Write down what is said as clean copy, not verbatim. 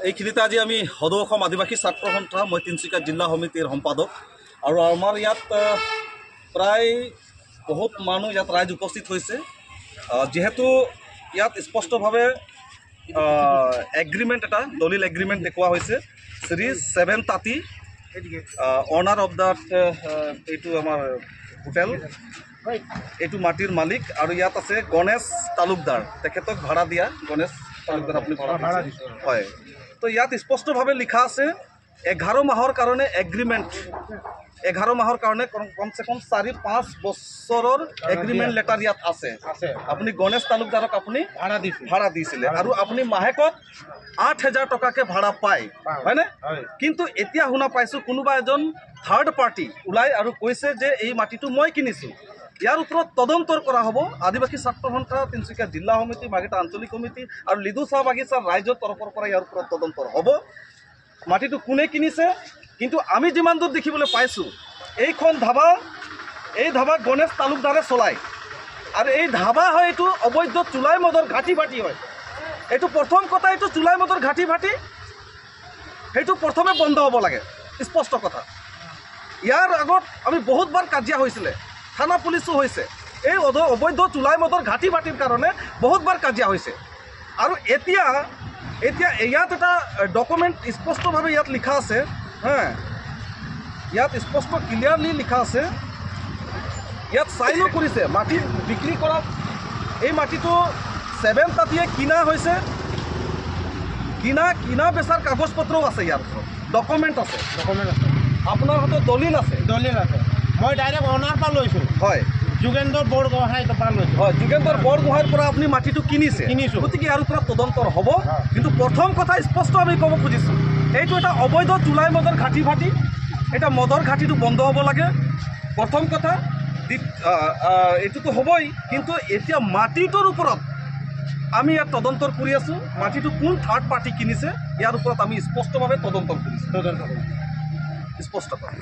এইখিনিতে আজি আমি সদৌ অসম আদিবাসী ছাত্ৰ সন্থা মই তিনিচুকীয়া জিলা সমিতিৰ সম্পাদক আৰু আমাৰ ইয়াত প্ৰায় বহুত মানুহ ইয়াত ৰাইজ উপস্থিত হৈছে যেহেতু ইয়াত স্পষ্টভাৱে এগ্ৰিমেণ্ট এটা দলিল এগ্ৰিমেণ্ট দেখুওৱা হৈছে শ্ৰী 7 তাঁতী অনাৰ অফ দ্যাট এইটো আমাৰ হোটেল এইটো মাটিৰ মালিক আৰু ইয়াত আছে গণেশ তালুকদাৰ তেখেতক ভাড়া দিয়া গণেশ তালুকদাৰ আপুনি ভাড়া দিছে হয় তো ইয়াত স্পষ্টভাৱে লিখা আছে 11 মাহৰ কাৰণে এগ্ৰিমেণ্ট 11 মাহৰ কাৰণে কমসে কম 4-5 বছৰৰ এগ্ৰিমেণ্ট লেটাৰ ইয়াত আছে আপুনি গণেশ তালুকদাৰক আপুনি ভাড়া দিছিলে আৰু আপুনি মাহেকত 8,000 টকাকে ভাড়া পায় হয়নে কিন্তু এতিয়া শুনা পাইছোঁ কোনোবা এজন থাৰ্ড পাৰ্টি ওলাই আৰু কৈছে যে এই মাটিটো মই কিনিছোঁ ইয়াৰ ওপৰত তদন্তৰ কৰা হ'ব আদিবাসী ছাত্ৰ সন্থা তিনিচুকীয়া জিলা সমিতি মাৰ্ঘেৰিটা আঞ্চলিক সমিতি আৰু লিডু চাহ বাগিচাৰ ৰাইজৰ তৰফৰ পৰা ইয়াৰ ওপৰত তদন্তৰ হ'ব মাটিটো কোনে কিনিছে কিন্তু আমি যিমান দূৰ দেখিবলৈ পাইছোঁ এইখন ধাবা গণেশ তালুকদাৰে চলায় আৰু এই ধাবা হয় এইটো অবৈধ চুলাই মদৰ ঘাটি ভাটি হয় এইটো প্ৰথম কথা এইটো চুলাই মদৰ ঘাটি ভাটি সেইটো প্ৰথমে বন্ধ হ'ব লাগে স্পষ্ট কথা ইয়াৰ আগত আমি বহুতবাৰ কাজিয়া হৈছিলে থানা পুলিচো হৈছে এই অবৈধ চুলাই মদৰ ঘাটি ভাটিৰ কাৰণে বহুতবাৰ কাজিয়া হৈছে আৰু এতিয়া ইয়াত এটা ডকুমেণ্ট স্পষ্টভাৱে ইয়াত লিখা আছে ইয়াত স্পষ্ট ক্লিয়াৰলি লিখা আছে ইয়াত চাইনো কৰিছে মাটি বিক্ৰী কৰা এই মাটিটো 7 তাঁতীয়ে কিনা হৈছে কিনা বেচাৰ কাগজ পত্ৰও আছে ইয়াৰ ডকুমেণ্ট আছে আপোনাৰ হাতত দলিল আছে মই ডাইৰেক্ট অনাৰ পৰা লৈছোঁ হয় যোগেন্দ্ৰ বৰগোহাঁইৰ পৰা লৈছোঁ হয় যোগেন্দ্ৰ বৰগোহাঁইৰ পৰা আপুনি মাটিটো কিনিছোঁ গতিকে ইয়াৰ ওপৰত তদন্তৰ হ'ব কিন্তু প্ৰথম কথা স্পষ্ট আমি ক'ব খুজিছোঁ এইটো এটা অবৈধ চুলাই মদৰ ঘাটি ভাটি এটা মদৰ ঘাটিটো বন্ধ হ'ব লাগে প্ৰথম কথা এইটোতো হ'বই কিন্তু এতিয়া মাটিটোৰ ওপৰত আমি ইয়াত তদন্তৰ কৰি আছোঁ মাটিটো কোন থাৰ্ড পাৰ্টি কিনিছে ইয়াৰ ওপৰত আমি স্পষ্টভাৱে তদন্ত কৰিছোঁ স্পষ্ট কথা